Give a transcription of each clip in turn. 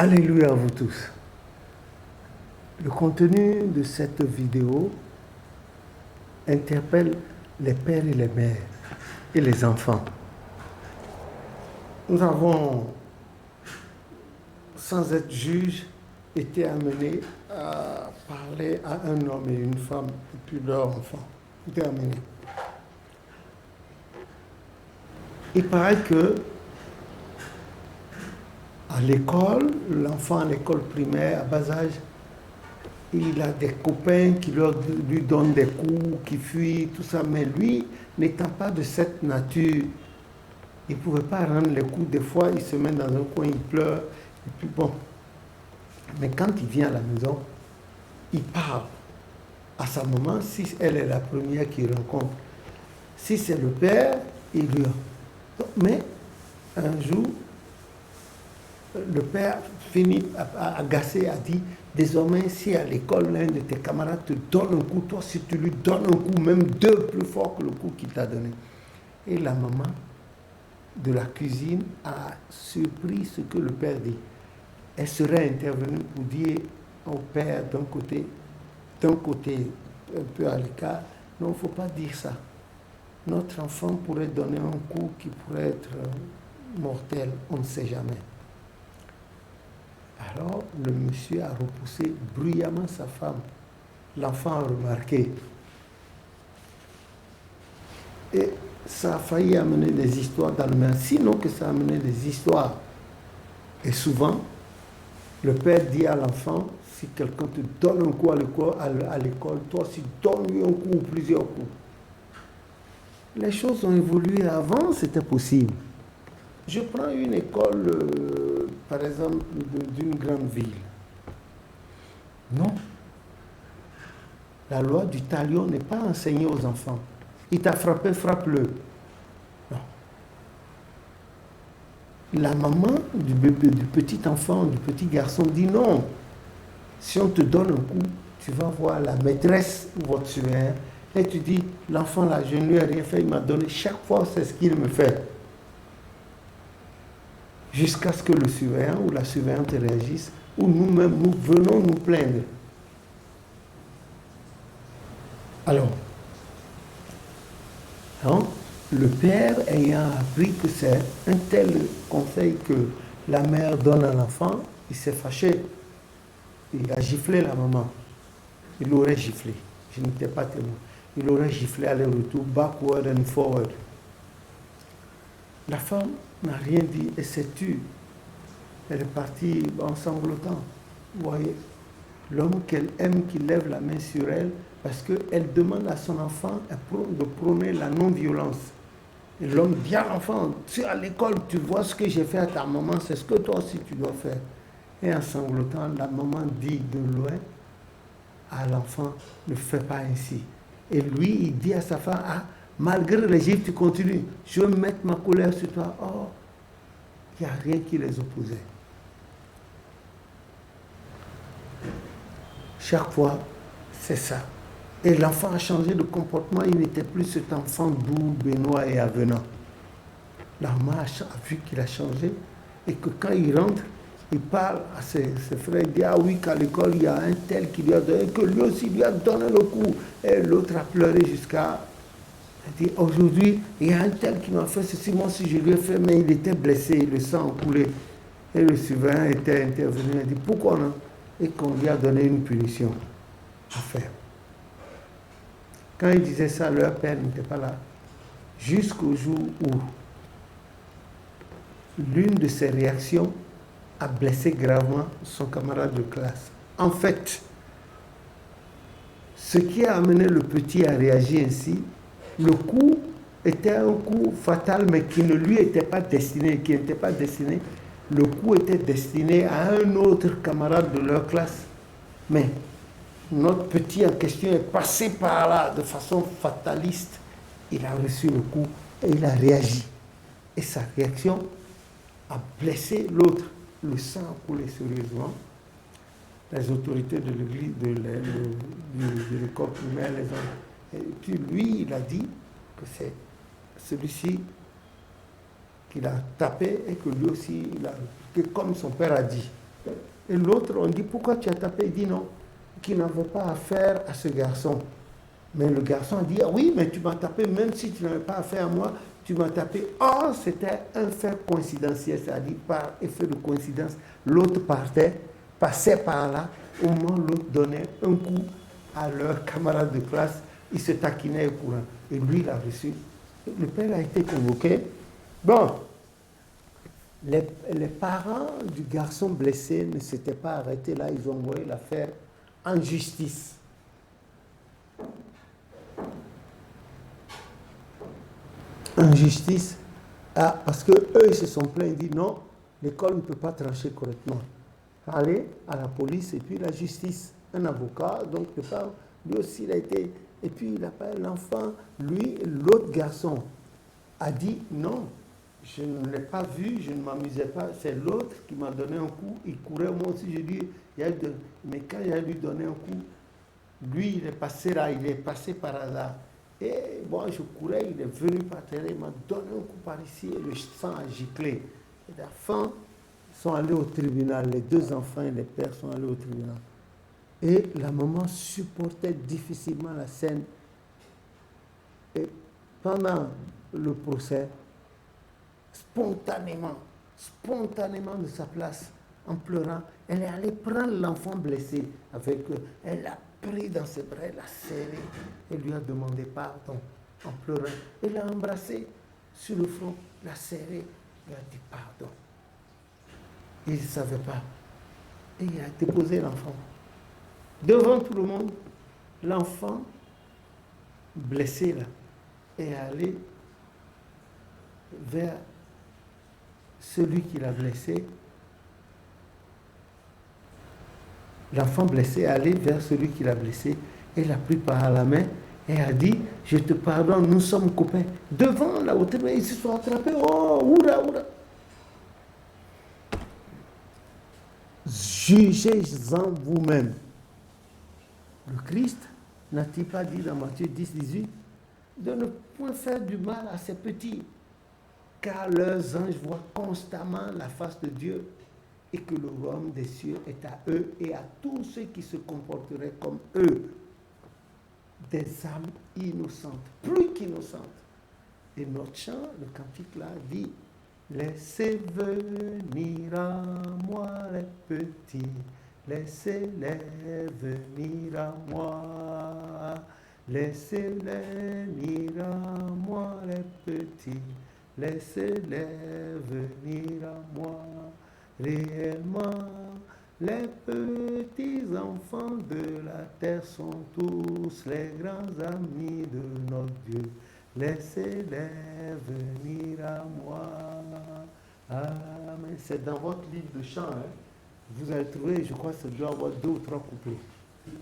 Alléluia à vous tous. Le contenu de cette vidéo interpelle les pères et les mères et les enfants. Nous avons, sans être juges, été amenés à parler à un homme et une femme et puis leur enfant. Tout est amené. Il paraît que à l'école, l'enfant à l'école primaire, à bas âge, il a des copains qui lui donnent des coups, qui fuient, tout ça. Mais lui, n'étant pas de cette nature, il ne pouvait pas rendre les coups. Des fois, il se met dans un coin, il pleure. Et puis bon. Mais quand il vient à la maison, il parle à sa maman, si elle est la première qu'il rencontre. Si c'est le père, il lui a. Mais un jour, le père finit agacé, a dit, désormais, si à l'école, l'un de tes camarades te donne un coup, toi, si tu lui donnes un coup, même deux plus fort que le coup qu'il t'a donné. Et la maman de la cuisine a surpris ce que le père dit. Elle serait intervenue pour dire au père d'un côté un peu à l'écart, non, il ne faut pas dire ça. Notre enfant pourrait donner un coup qui pourrait être mortel, on ne sait jamais. Alors, le monsieur a repoussé bruyamment sa femme. L'enfant a remarqué. Et ça a failli amener des histoires dans le même. Sinon que ça a amené des histoires. Et souvent, le père dit à l'enfant, si quelqu'un te donne un coup à l'école, toi aussi donne-lui un coup ou plusieurs coups. Les choses ont évolué. Avant, c'était possible. Je prends une école, par exemple, d'une grande ville. Non. La loi du talion n'est pas enseignée aux enfants. Il t'a frappé, frappe-le. Non. La maman du petit enfant, du petit garçon dit non. Si on te donne un coup, tu vas voir la maîtresse ou votre surveillant et tu dis, l'enfant là, je ne lui ai rien fait, il m'a donné. Chaque fois, c'est ce qu'il me fait. Jusqu'à ce que le surveillant ou la surveillante réagisse, ou nous-mêmes, nous venons nous plaindre. Alors, le père ayant appris que c'est un tel conseil que la mère donne à l'enfant, il s'est fâché. Il a giflé la maman. Il l'aurait giflé. Je n'étais pas témoin. Il aurait giflé aller-retour, backward and forward. La femme n'a rien dit et s'est tue. Elle est partie en sanglotant. Vous voyez, l'homme qu'elle aime qui lève la main sur elle parce qu'elle demande à son enfant de prôner la non-violence. Et l'homme dit à l'enfant, tu es à l'école, tu vois ce que j'ai fait à ta maman, c'est ce que toi aussi tu dois faire. Et en sanglotant, la maman dit de loin à l'enfant, ne fais pas ainsi. Et lui, il dit à sa femme, ah, malgré les gifles, tu continues. Je veux mettre ma colère sur toi. Oh, il n'y a rien qui les opposait. Chaque fois, c'est ça. Et l'enfant a changé de comportement. Il n'était plus cet enfant doux, béninois et avenant. La maman a vu qu'il a changé et que quand il rentre, il parle à ses frères, il dit, ah oui, qu'à l'école, il y a un tel qui lui a donné, que lui aussi lui a donné le coup. Et l'autre a pleuré jusqu'à... Il dit, aujourd'hui, il y a un tel qui m'a fait ceci, moi aussi je lui ai fait, mais il était blessé, le sang coulé. Et le surveillant était intervenu, il a dit, pourquoi non? Et qu'on lui a donné une punition à faire. Quand il disait ça, leur père n'était pas là. Jusqu'au jour où l'une de ses réactions a blessé gravement son camarade de classe. En fait, ce qui a amené le petit à réagir ainsi, le coup était un coup fatal, mais qui ne lui était pas destiné, Le coup était destiné à un autre camarade de leur classe. Mais notre petit en question est passé par là de façon fataliste. Il a reçu le coup et il a réagi. Et sa réaction a blessé l'autre. Le sang a coulé sérieusement. Les autorités de l'église, de l'école primaire, les ont... Et puis lui, il a dit que c'est celui-ci qu'il a tapé et que lui aussi, que comme son père a dit. Et l'autre, on dit, pourquoi tu as tapé? Il dit non, qu'il n'avait pas affaire à ce garçon. Mais le garçon a dit, ah oui, mais tu m'as tapé, même si tu n'avais pas affaire à moi, tu m'as tapé. Or, c'était un fait coïncidentiel, c'est-à-dire par effet de coïncidence, l'autre passait par là, au moment où l'autre donnait un coup à leur camarade de classe, il se taquinait au courant. Et lui, il a reçu. Le père a été convoqué. Bon, les parents du garçon blessé ne s'étaient pas arrêtés là, ils ont envoyé l'affaire en justice. En justice, parce que eux ils se sont plaints, ils disent non, l'école ne peut pas trancher correctement. Allez à la police et puis la justice, un avocat, donc le père, lui aussi il a été, et puis il appelle l'enfant, lui, l'autre garçon a dit non, je ne l'ai pas vu, je ne m'amusais pas, c'est l'autre qui m'a donné un coup, il courait, moi aussi j'ai dit, mais quand il a lui donné un coup, lui il est passé là, il est passé par hasard. Et moi je courais, il est venu par terre, il m'a donné un coup par ici et le sang a giclé. Et à la fin, ils sont allés au tribunal, les deux enfants et les pères sont allés au tribunal. Et la maman supportait difficilement la scène. Et pendant le procès, spontanément de sa place, en pleurant, elle est allée prendre l'enfant blessé avec eux. Elle l'a pris dans ses bras, elle l'a serré, elle lui a demandé pardon en pleurant. Elle l'a embrassé sur le front, l'a serré, elle a dit pardon. Il ne savait pas. Et il a déposé l'enfant. Devant tout le monde, l'enfant blessé là est allé vers celui qui l'a blessé. L'enfant blessé est allé vers celui qui l'a blessé et l'a pris par la main et a dit, je te pardonne, nous sommes copains. Devant la hauteur, ils se sont attrapés. Oh, oula, oula. Jugez-en vous-même. Le Christ n'a-t-il pas dit dans Matthieu 10, 18, de ne point faire du mal à ces petits, car leurs anges voient constamment la face de Dieu et que le royaume des cieux est à eux et à tous ceux qui se comporteraient comme eux, des âmes innocentes, plus qu'innocentes. Et notre chant, le cantique là, dit, laissez venir à moi les petits, laissez-les venir à moi, laissez-les venir à moi les petits, laissez-les venir à moi. Réellement, les petits enfants de la terre sont tous les grands amis de notre Dieu. Laissez-les venir à moi. Amen. C'est dans votre livre de chant. Hein? Vous allez trouver, je crois que ça doit avoir 2 ou 3 couplets.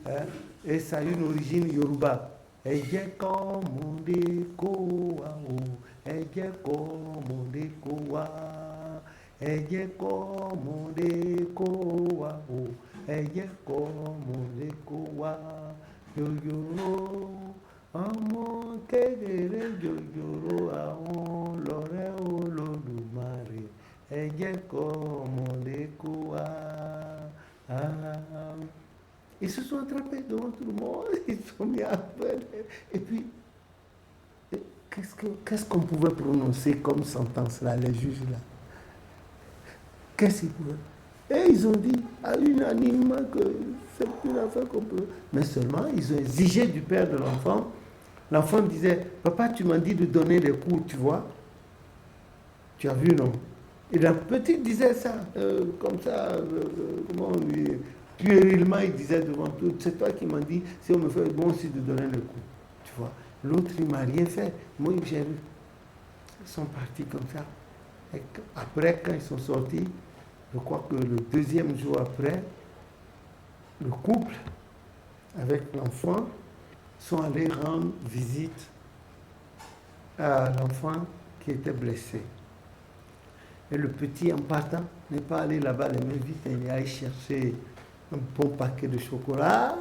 Hein? Et ça a une origine yoruba. Eje komunde kowa o, eje komunde kowa, eje komunde kowa o, eje komunde kowa, yoyoro. Ọmọ kékeré jòjòrò àwọn lọ́rẹ́ Olódùmarè, ẹ jẹ́ kọ́mọdé kó wá. Ils se sont attrapés devant tout le monde, ils sont mis à faire. Et puis, qu'est-ce qu'on pouvait prononcer comme sentence là, les juges là? Qu'est-ce qu'ils pouvaient? Et ils ont dit unanimement que c'est une affaire qu'on peut. Mais seulement, ils ont exigé du père de l'enfant. L'enfant disait, papa, tu m'as dit de donner les coups, tu vois. Tu as vu, non? Et la petite disait ça, comme ça, comment on dit, puérilement, il disait devant tout, c'est toi qui m'as dit, si on me fait bon aussi de donner le coup, tu vois. L'autre, il ne m'a rien fait. Moi, j'ai vu. Ils sont partis comme ça. Et après, quand ils sont sortis, je crois que le 2e jour après, le couple, avec l'enfant, sont allés rendre visite à l'enfant qui était blessé. Et le petit, en partant, n'est pas allé là-bas les mains vides, il est allé chercher un bon paquet de chocolat,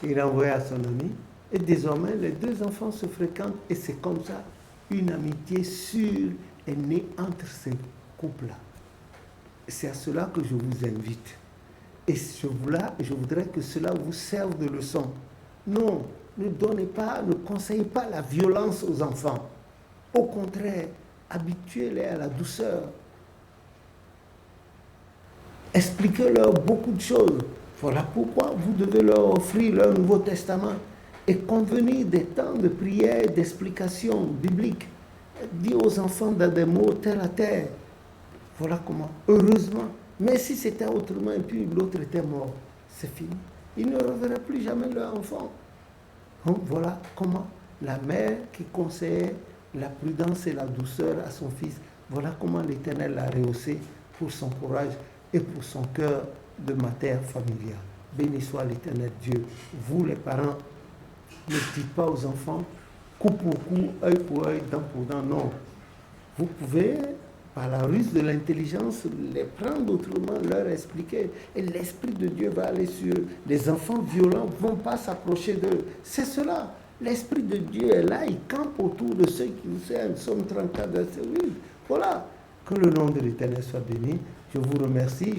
il a envoyé à son ami, et désormais, les 2 enfants se fréquentent, et c'est comme ça, une amitié sûre est née entre ces couples-là. c'est à cela que je vous invite. Et je voudrais que cela vous serve de leçon. Non, ne donnez pas, ne conseillez pas la violence aux enfants. Au contraire, habituez-les à la douceur. Expliquez-leur beaucoup de choses. Voilà pourquoi vous devez leur offrir leur Nouveau Testament et convenir des temps de prière, d'explication biblique. Dire aux enfants dans des mots terre à terre. Voilà comment. Heureusement. Mais si c'était autrement et puis l'autre était mort, c'est fini. Ils ne reverraient plus jamais leur enfant. Donc voilà comment la mère qui conseillait la prudence et la douceur à son fils, voilà comment l'Éternel l'a rehaussé pour son courage et pour son cœur de matière familiale. Béni soit l'Éternel Dieu. Vous les parents, ne dites pas aux enfants coup pour coup, œil pour œil, dent pour dent. Non. Vous pouvez, par la ruse de l'intelligence, les prendre autrement, leur expliquer. Et l'Esprit de Dieu va aller sur eux. Les enfants violents ne vont pas s'approcher d'eux. C'est cela. L'Esprit de Dieu est là, il campe autour de ceux qui vous aiment. Somme 34, verset 8. Voilà. Que le nom de l'Éternel soit béni. Je vous remercie.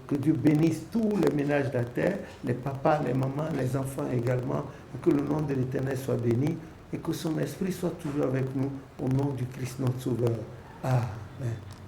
Que Dieu bénisse tous les ménages de la terre, les papas, les mamans, les enfants également. Que le nom de l'Éternel soit béni et que son esprit soit toujours avec nous au nom du Christ notre Sauveur. Amen.